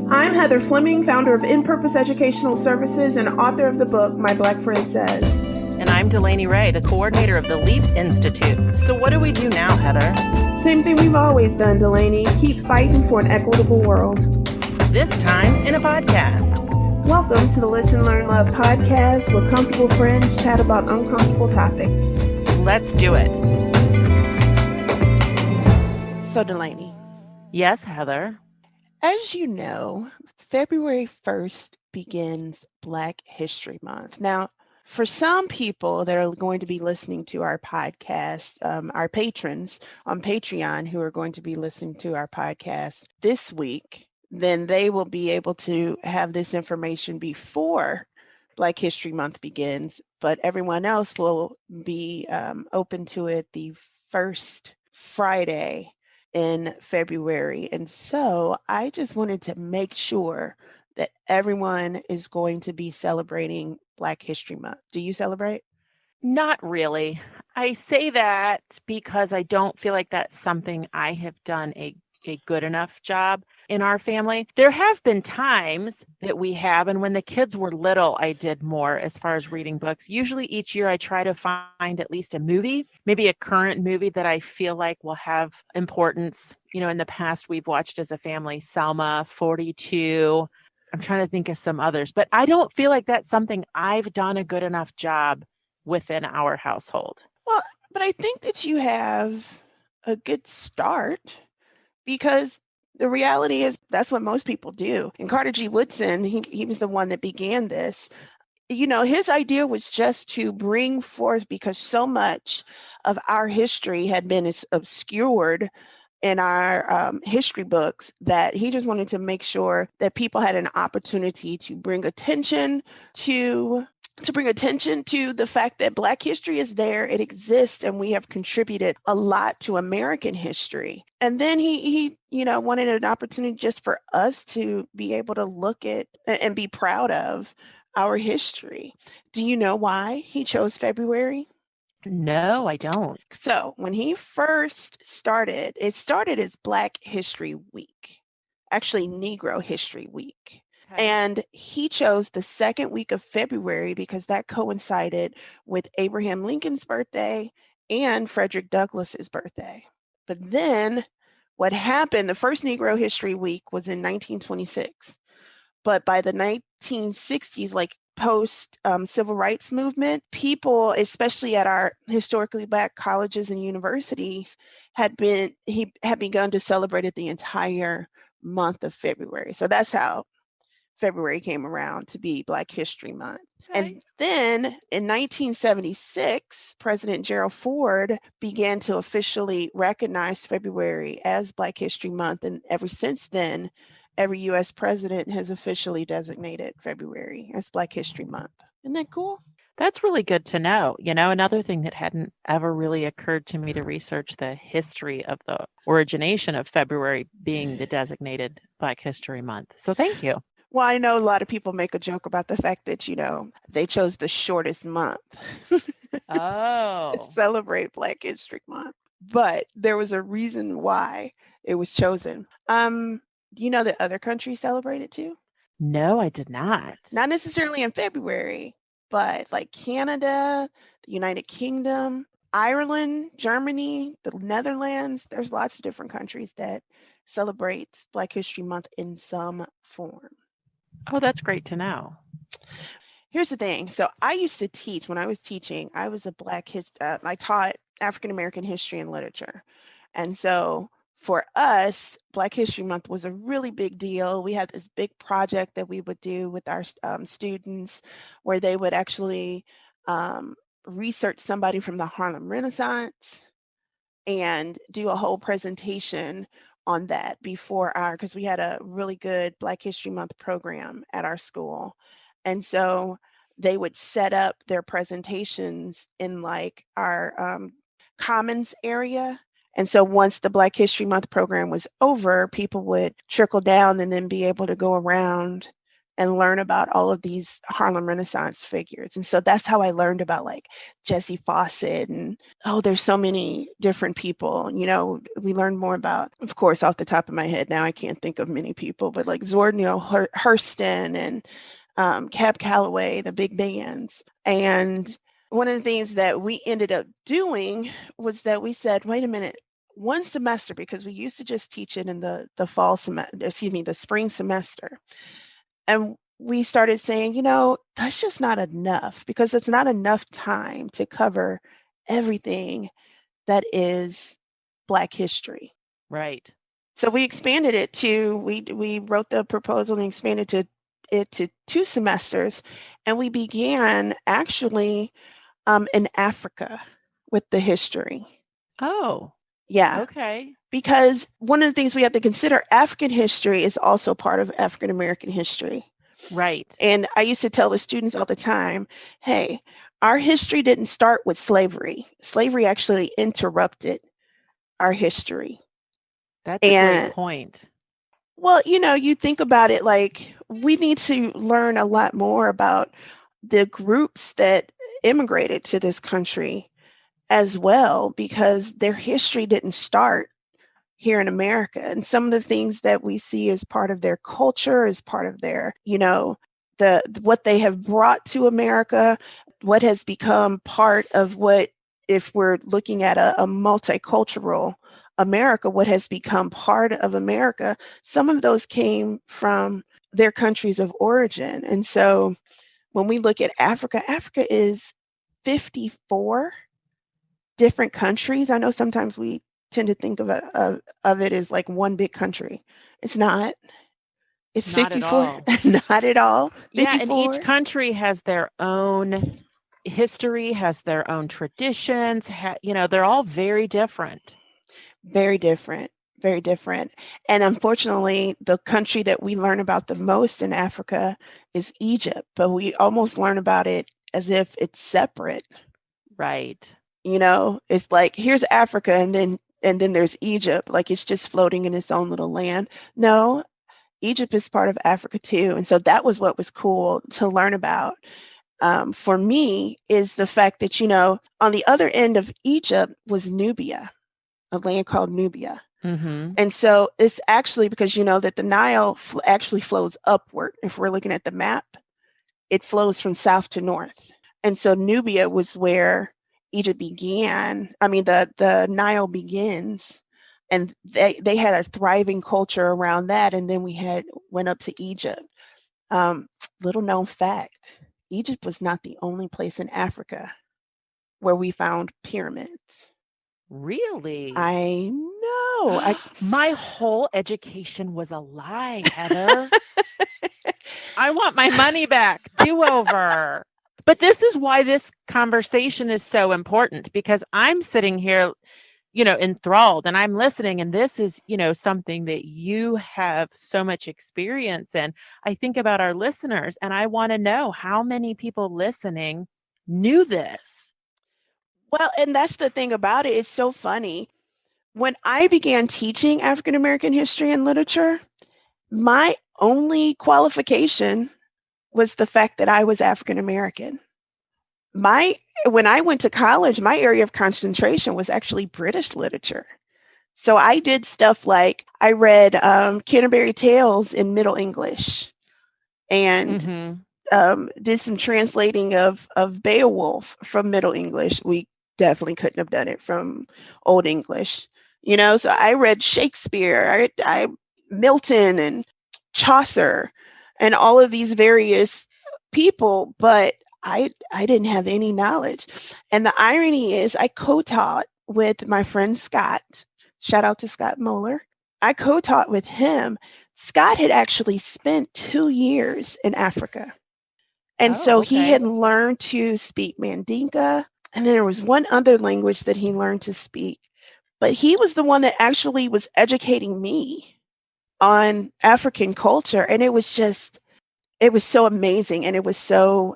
I'm Heather Fleming, founder of In Purpose Educational Services and author of the book My Black Friend Says. And I'm Delaney Ray, the coordinator of the LEAP Institute. So what do we do now, Heather? Same thing we've always done, Delaney. Keep fighting for an equitable world. This time in a podcast. Welcome to the Listen, Learn, Love podcast, where comfortable friends chat about uncomfortable topics. Let's do it. So, Delaney. Yes, Heather. As you know, February 1st begins Black History Month. Now, for some people that are going to be listening to our podcast, our patrons on Patreon who are going to be listening to our podcast this week, then they will be able to have this information before Black History Month begins, but everyone else will be open to it the first Friday in February. And so I just wanted to make sure that everyone is going to be celebrating Black History Month. Do you celebrate? Not really. I say that because I don't feel like that's something I have done a good enough job in our family. There have been times that we have, and when the kids were little, I did more as far as reading books. Usually each year I try to find at least a movie, maybe a current movie that I feel like will have importance. You know, in the past we've watched as a family, Selma, 42. I'm trying to think of some others, but I don't feel like that's something I've done a good enough job within our household. Well, but I think that you have a good start, because the reality is that's what most people do. And Carter G. Woodson, he was the one that began this. You know, his idea was just to bring forth, because so much of our history had been obscured in our history books, that he just wanted to make sure that people had an opportunity to bring attention to the fact that Black history is there, it exists, and we have contributed a lot to American history. And then he wanted an opportunity just for us to be able to look at and be proud of our history. Do you know why he chose February? No, I don't. So when he first started, it started as Black History Week, actually Negro History Week. Okay. And he chose the second week of February because that coincided with Abraham Lincoln's birthday and Frederick Douglass's birthday. But then what happened, the first Negro History Week was in 1926. But by the 1960s, like post civil rights movement, people, especially at our historically Black colleges and universities, had begun to celebrate it the entire month of February. So that's how February came around to be Black History Month. Okay. And then in 1976, President Gerald Ford began to officially recognize February as Black History Month. And ever since then, every U.S. president has officially designated February as Black History Month. Isn't that cool? That's really good to know. You know, another thing that hadn't ever really occurred to me to research the history of the origination of February being the designated Black History Month. So thank you. Well, I know a lot of people make a joke about the fact that, they chose the shortest month to celebrate Black History Month. But there was a reason why it was chosen. Do you know that other countries celebrate it too? No, I did not. Not necessarily in February, but like Canada, the United Kingdom, Ireland, Germany, the Netherlands. There's lots of different countries that celebrate Black History Month in some form. Oh, that's great to know. Here's the thing. So I used to teach. When I was teaching, I was a I taught African American history and literature. And so for us, Black History Month was a really big deal. We had this big project that we would do with our students, where they would actually research somebody from the Harlem Renaissance and do a whole presentation on that because we had a really good Black History Month program at our school. And so they would set up their presentations in like our commons area. And so once the Black History Month program was over, people would trickle down and then be able to go around and learn about all of these Harlem Renaissance figures. And so that's how I learned about like Jessie Fawcett and oh, there's so many different people. We learned more about, of course, off the top of my head now I can't think of many people, but like Zordnio Hurston and Cab Calloway, the big bands. And one of the things that we ended up doing was that we said, wait a minute, one semester, because we used to just teach it in the fall semester, excuse me, the spring semester. And we started saying, that's just not enough because it's not enough time to cover everything that is Black history. Right. So we expanded it to, we wrote the proposal and expanded it to 2 semesters. And we began actually in Africa with the history. Oh, Yeah. okay. Because one of the things we have to consider, African history is also part of African American history. Right. And I used to tell the students all the time, hey, our history didn't start with slavery. Slavery actually interrupted our history. That's a great And point. well, you think about it like we need to learn a lot more about the groups that immigrated to this country as well, because their history didn't start here in America. And some of the things that we see as part of their culture, as part of their, what they have brought to America, what has become part of what, if we're looking at a multicultural America, what has become part of America, some of those came from their countries of origin. And so when we look at Africa, Africa is 54 different countries. I know sometimes we tend to think of it as like one big country. It's not. It's Not at 54. all. Not at all. Yeah, and each 54. country has their own history, has their own traditions. They're all very different. Very different. Very different. And unfortunately, the country that we learn about the most in Africa is Egypt, but we almost learn about it as if it's separate. Right. It's like here's Africa and then there's Egypt, like it's just floating in its own little land. No, Egypt is part of Africa too. And so that was what was cool to learn about. For me, is the fact that, on the other end of Egypt was Nubia, a land called Nubia. Mm-hmm. And so it's actually because that the Nile actually flows upward. If we're looking at the map, it flows from south to north. And so Nubia was where Egypt began. I mean, the Nile begins, and they had a thriving culture around that. And then we went up to Egypt. Little known fact, Egypt was not the only place in Africa where we found pyramids. Really? I know. My whole education was a lie, Heather. I want my money back. Do over. But this is why this conversation is so important, because I'm sitting here, enthralled, and I'm listening. And this is, something that you have so much experience in. I think about our listeners, and I want to know how many people listening knew this. Well, and that's the thing about it. It's so funny. When I began teaching African American history and literature, my only qualification was the fact that I was African American. When I went to college, my area of concentration was actually British literature. So I did stuff like I read Canterbury Tales in Middle English, and did some translating of Beowulf from Middle English. We definitely couldn't have done it from Old English, So I read Shakespeare, I Milton and Chaucer, and all of these various people, but I didn't have any knowledge. And the irony is, I co-taught with my friend Scott. Shout out to Scott Moeller. I co-taught with him. Scott had actually spent 2 years in Africa. And so he had learned to speak Mandinka. And then there was one other language that he learned to speak. But he was the one that actually was educating me on African culture. And it was so amazing. And it was so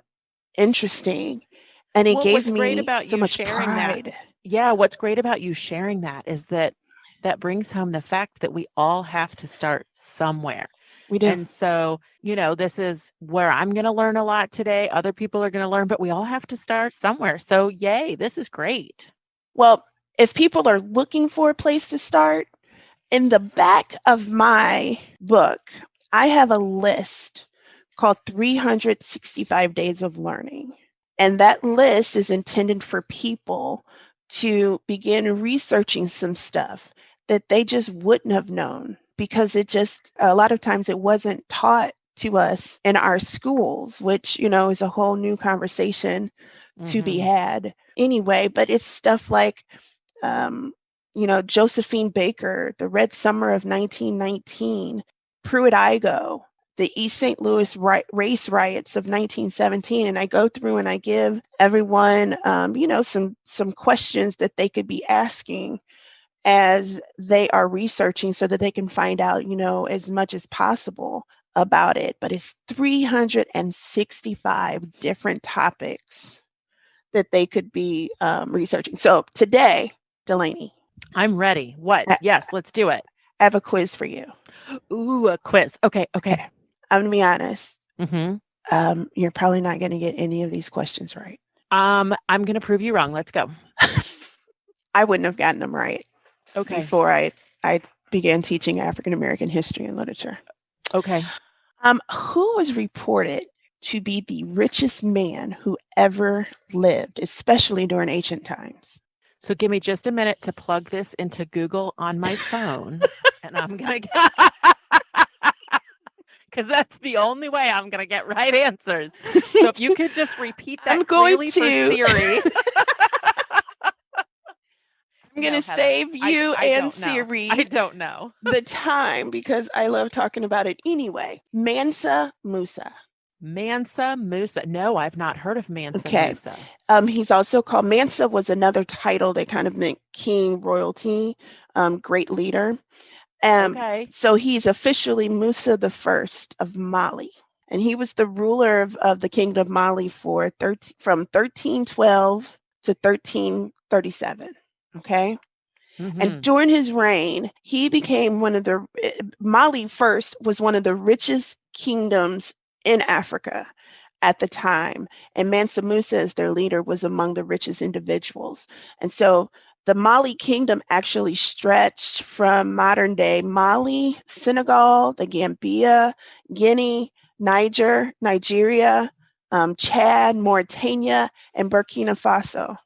interesting. And it gave me so much pride. Yeah, what's great about you sharing that is that brings home the fact that we all have to start somewhere. We do. And so, this is where I'm going to learn a lot today. Other people are going to learn, but we all have to start somewhere. So, yay, this is great. Well, if people are looking for a place to start, in the back of my book, I have a list called 365 Days of Learning. And that list is intended for people to begin researching some stuff that they just wouldn't have known because a lot of times it wasn't taught to us in our schools, which, is a whole new conversation to be had anyway. But it's stuff like, Josephine Baker, the Red Summer of 1919, Pruitt-Igoe, the East St. Louis race riots of 1917, and I go through and I give everyone, some questions that they could be asking as they are researching so that they can find out, as much as possible about it. But it's 365 different topics that they could be researching. So today, Delaney, I'm ready. What? Yes, let's do it. I have a quiz for you. Ooh, a quiz. Okay. I'm going to be honest. Mm-hmm. You're probably not going to get any of these questions right. I'm going to prove you wrong. Let's go. I wouldn't have gotten them right before I began teaching African American history and literature. Okay. Who was reported to be the richest man who ever lived, especially during ancient times? So give me just a minute to plug this into Google on my phone, and I'm going to because that's the only way I'm going to get right answers. So if you could just repeat that clearly for Siri. I'm going to save you and Siri. I don't know the time because I love talking about it anyway. Mansa Musa. Mansa Musa. No, I've not heard of Mansa Musa. He's also called, Mansa was another title that kind of meant king, royalty, great leader. So he's officially Musa the First of Mali. And he was the ruler of the kingdom of Mali from 1312 to 1337. Okay. Mm-hmm. And during his reign, he became Mali first was one of the richest kingdoms in Africa at the time. And Mansa Musa, as their leader, was among the richest individuals. And so the Mali kingdom actually stretched from modern day Mali, Senegal, the Gambia, Guinea, Nigeria, Chad, Mauritania, and Burkina Faso.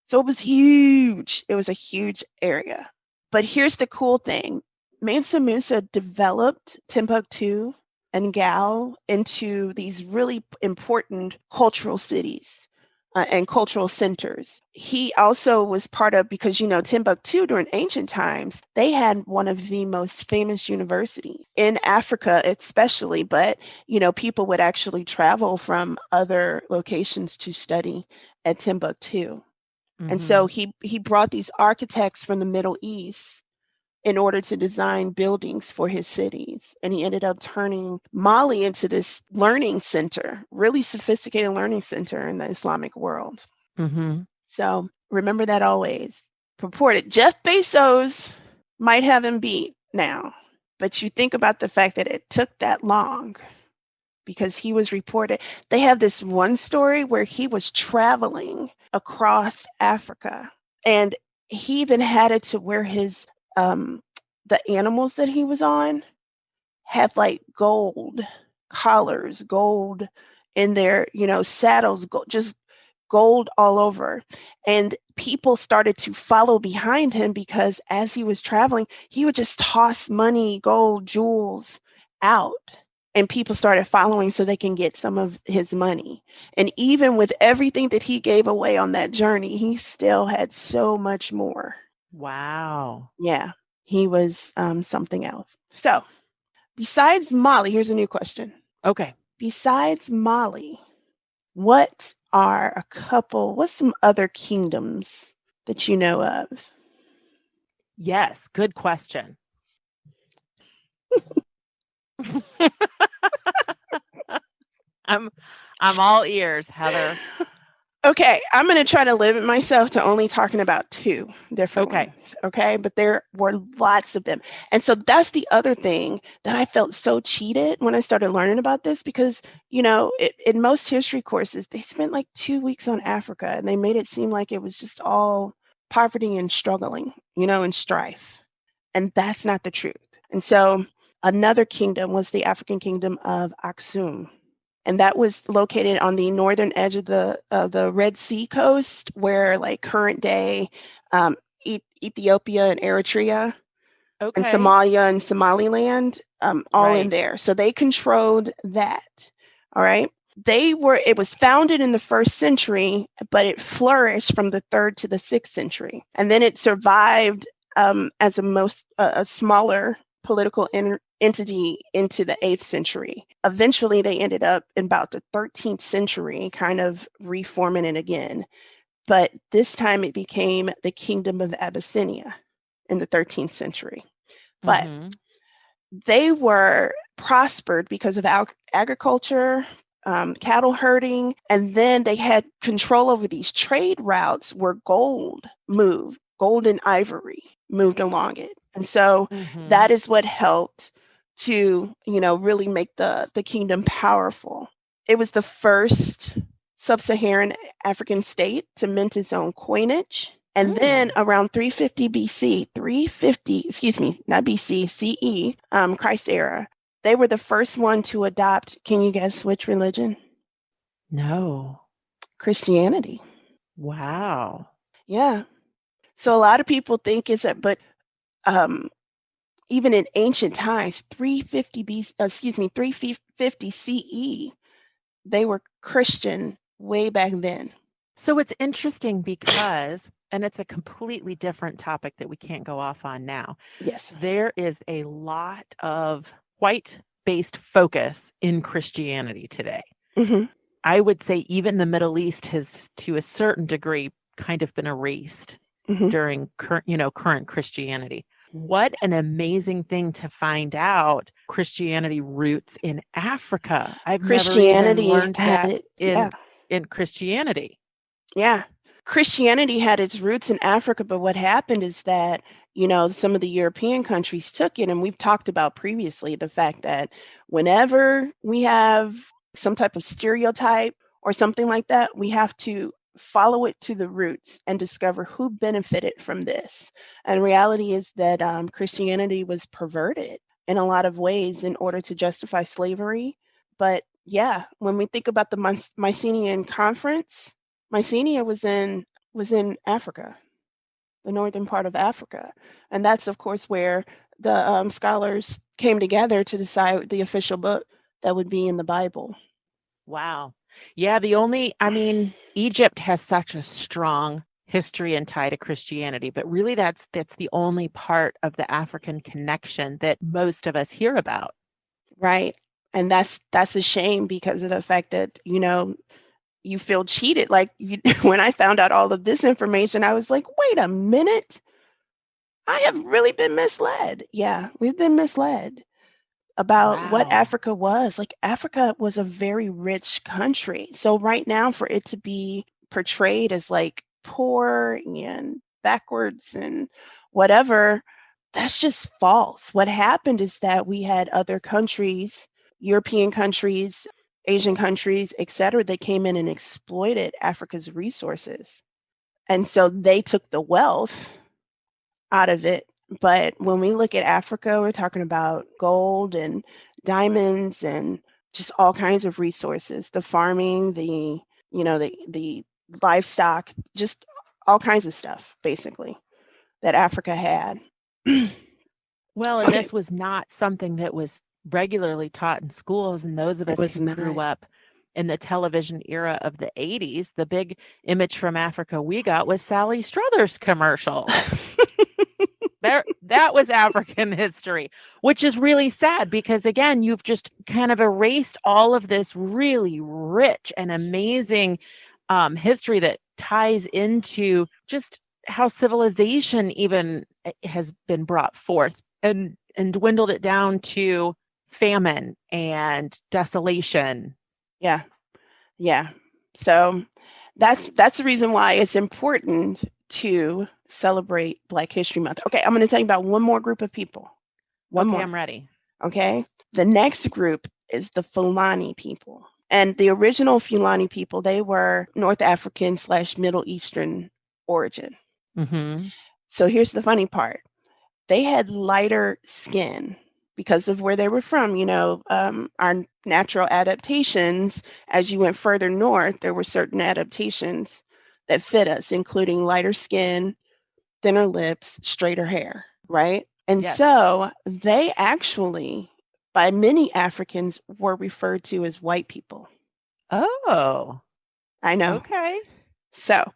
So it was huge. It was a huge area. But here's the cool thing. Mansa Musa developed Timbuktu and Gao into these really important cultural cities and cultural centers. He also was part of, because, Timbuktu during ancient times, they had one of the most famous universities in Africa, especially, but, people would actually travel from other locations to study at Timbuktu. Mm-hmm. And so he brought these architects from the Middle East in order to design buildings for his cities. And he ended up turning Mali into this learning center, really sophisticated learning center in the Islamic world. Mm-hmm. So remember that always. Purported. Jeff Bezos might have him beat now, but you think about the fact that it took that long because he was reported. They have this one story where he was traveling across Africa, and he even had it to where his the animals that he was on had like gold collars, gold in their saddles, just gold all over. And people started to follow behind him because as he was traveling, he would just toss money, gold, jewels out. And people started following so they can get some of his money. And even with everything that he gave away on that journey, he still had so much more. Wow. Yeah, he was something else. So besides Mali, here's a new question. Okay. Besides Mali, what's some other kingdoms that you know of? Yes, good question. I'm all ears, Heather. Okay, I'm going to try to limit myself to only talking about two different Okay. ones. Okay, but there were lots of them. And so that's the other thing that I felt so cheated when I started learning about this because, in most history courses, they spent like 2 weeks on Africa and they made it seem like it was just all poverty and struggling, and strife. And that's not the truth. And so another kingdom was the African kingdom of Aksum, and that was located on the northern edge of the Red Sea coast, where like current day Ethiopia and Eritrea and Okay. Somalia and Somaliland, all in Right. there. So they controlled that. All right. It was founded in the 1st century, but it flourished from the 3rd to the 6th century. And then it survived as a smaller political entity into the 8th century. Eventually, they ended up in about the 13th century, kind of reforming it again. But this time it became the Kingdom of Abyssinia in the 13th century. But Mm-hmm. they were prospered because of agriculture, cattle herding, and then they had control over these trade routes where gold and ivory moved along it. And so Mm-hmm. that is what helped to, really make the kingdom powerful. It was the first sub-Saharan African state to mint its own coinage. And then Mm. around 350 BC, 350, excuse me, not BC, CE, Christ era, they were the first one to adopt, can you guess which religion? No. Christianity. Wow. Yeah. So a lot of people think it's that, but um, even in ancient times, 350 BC, excuse me, 350 CE, they were Christian way back then. So it's interesting because, and it's a completely different topic that we can't go off on now. Yes. There is a lot of white based focus in Christianity today. Hmm. I would say even the Middle East has, to a certain degree, kind of been erased Hmm. during current Christianity. What an amazing thing to find out Christianity roots in Africa. I've never even Christianity learned had that it. Yeah. in Christianity. Yeah. Christianity had its roots in Africa, but what happened is that, some of the European countries took it, and we've talked about previously the fact that whenever we have some type of stereotype or something like that, we have to follow it to the roots and discover who benefited from this. And reality is that Christianity was perverted in a lot of ways in order to justify slavery. But yeah, when we think about the Mycenaean Conference, Mycenae was in Africa, the northern part of Africa, and that's of course where the scholars came together to decide the official book that would be in the Bible. Wow. Yeah, Egypt has such a strong history and tie to Christianity, but really that's the only part of the African connection that most of us hear about. Right, and that's a shame because of the fact that you feel cheated. Like when I found out all of this information, I was like, wait a minute, I have really been misled. Yeah, we've been misled about what Wow. Africa was. Like Africa was a very rich country. So right now for it to be portrayed as like poor and backwards and whatever, that's just false. What happened is that we had other countries, European countries, Asian countries, etc., that came in and exploited Africa's resources. And so they took the wealth out of it. But when we look at Africa, we're talking about gold and diamonds and just all kinds of resources, the farming, the livestock, just all kinds of stuff, basically, that Africa had. Well, and Okay, this was not something that was regularly taught in schools. And those of it us was who grew not. up in the television era of the 80s, the big image from Africa we got was Sally Struthers commercials. That was African history, which is really sad because again, you've just kind of erased all of this really rich and amazing history that ties into just how civilization even has been brought forth and dwindled it down to famine and desolation. Yeah, yeah. So That's the reason why it's important to celebrate Black History Month. Okay, I'm going to tell you about one more group of people. One Okay, more. I'm ready. Okay. The next group is the Fulani people. And the original Fulani people, they were North African / Middle Eastern origin. Mm-hmm. So here's the funny part. They had lighter skin because of where they were from. Our natural adaptations, as you went further north, there were certain adaptations that fit us, including lighter skin, thinner lips, straighter hair, right? And Yes. so they actually, by many Africans, were referred to as white people. Oh, I know. okay. So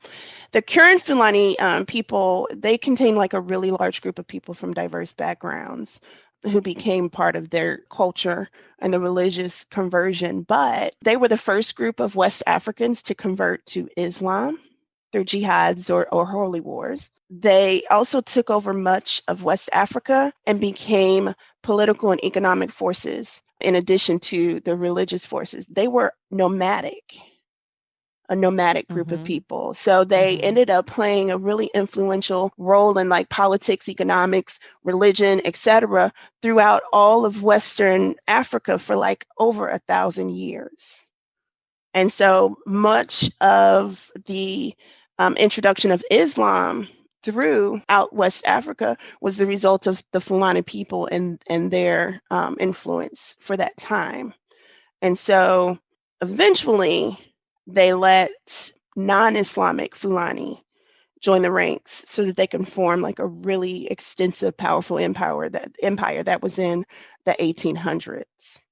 the current Fulani people, they contain like a really large group of people from diverse backgrounds who became part of their culture and the religious conversion. But they were the first group of West Africans to convert to Islam through jihads or holy wars. They also took over much of West Africa and became political and economic forces in addition to the religious forces. They were nomadic, a nomadic group of Mm-hmm. people. So they Mm-hmm. ended up playing a really influential role in like politics, economics, religion, etc., throughout all of Western Africa for like over 1,000 years. And so much of the introduction of Islam throughout West Africa was the result of the Fulani people and their influence for that time. And so eventually they let non-Islamic Fulani join the ranks so that they can form like a really extensive, powerful empire that was in the 1800s.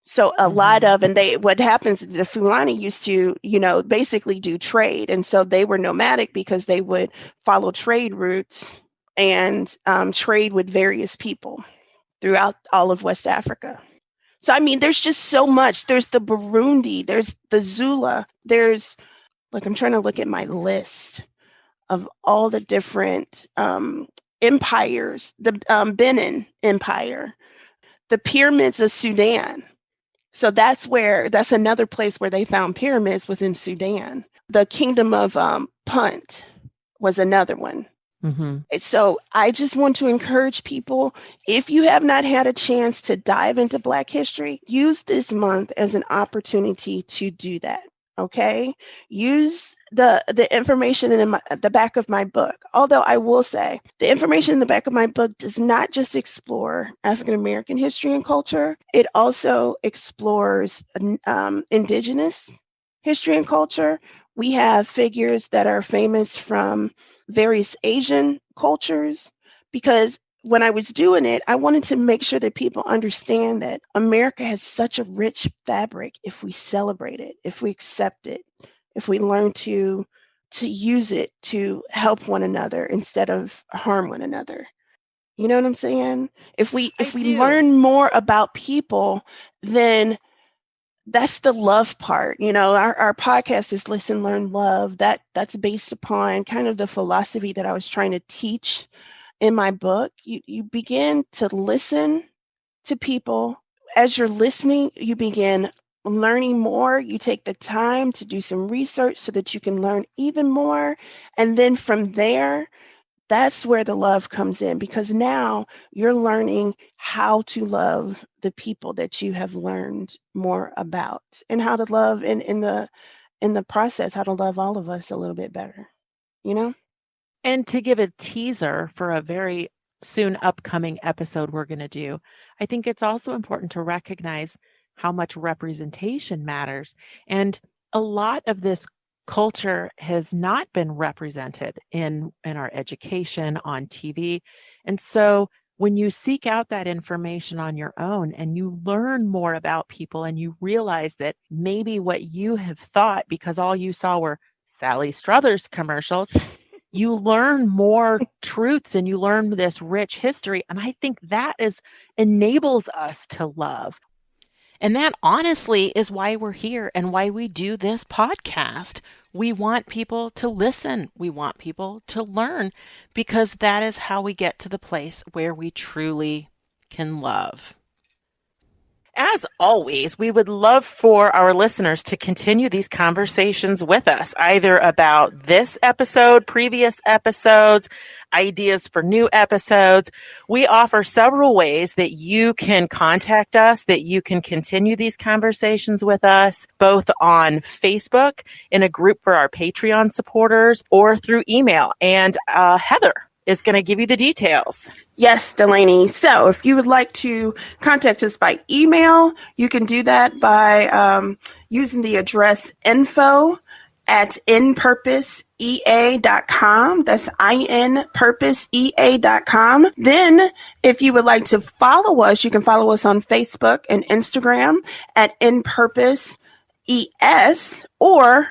So a lot Mm-hmm. of, and they, what happens is the Fulani used to, basically do trade. And so they were nomadic because they would follow trade routes and trade with various people throughout all of West Africa. So, I mean, there's just so much. There's the Burundi, there's the Zula, there's, like, I'm trying to look at my list of all the different empires, the Benin Empire, the pyramids of Sudan. So that's another place where they found pyramids was in Sudan. The kingdom of Punt was another one. Mm-hmm. So I just want to encourage people, if you have not had a chance to dive into Black history, use this month as an opportunity to do that. Okay? Use the information in the back of my book. Although I will say, the information in the back of my book does not just explore African American history and culture, it also explores indigenous history and culture. We have figures that are famous from various Asian cultures, because when I was doing it, I wanted to make sure that people understand that America has such a rich fabric if we celebrate it, if we accept it, if we learn to use it to help one another instead of harm one another. You know what I'm saying? If we I if we do. learn more about people, then that's the love part. Our podcast is Listen, Learn, Love. That's based upon kind of the philosophy that I was trying to teach in my book. You begin to listen to people. As you're listening, you begin learning more. You take the time to do some research so that you can learn even more. And then from there, that's where the love comes in, because now you're learning how to love the people that you have learned more about, and how to love in the process, how to love all of us a little bit better, you know? And to give a teaser for a very soon upcoming episode we're going to do, I think it's also important to recognize how much representation matters. And a lot of this culture has not been represented in our education, on TV. And so when you seek out that information on your own and you learn more about people and you realize that maybe what you have thought, because all you saw were Sally Struthers commercials, you learn more truths and you learn this rich history. And I think that is enables us to love. And that honestly is why we're here and why we do this podcast. We want people to listen. We want people to learn because that is how we get to the place where we truly can love. As always, we would love for our listeners to continue these conversations with us, either about this episode, previous episodes, ideas for new episodes. We offer several ways that you can contact us, that you can continue these conversations with us, both on Facebook in a group for our Patreon supporters or through email. And Heather is going to give you the details. Yes, Delaney. So if you would like to contact us by email, you can do that by using the address info@inpurposeea.com. That's inpurposeea.com. Then if you would like to follow us, you can follow us on Facebook and Instagram at inpurposees, or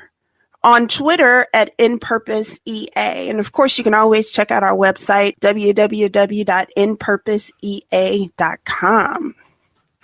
on Twitter at InPurposeEA. And of course, you can always check out our website, www.inpurposeea.com.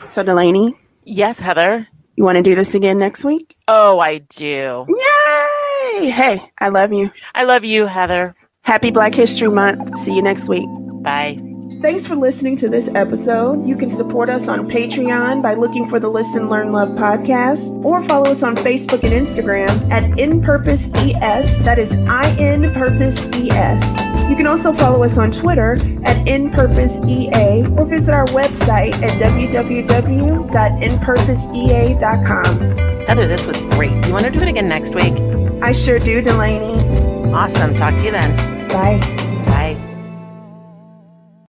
So Delaney? Yes, Heather? You want to do this again next week? Oh, I do. Yay! Hey, I love you. I love you, Heather. Happy Black History Month. See you next week. Bye. Thanks for listening to this episode. You can support us on Patreon by looking for the Listen, Learn, Love podcast, or follow us on Facebook and Instagram at InPurposeES. That is INPurposeES. You can also follow us on Twitter at InPurposeEA, or visit our website at www.inpurposeea.com. Heather, this was great. Do you want to do it again next week? I sure do, Delaney. Awesome. Talk to you then. Bye.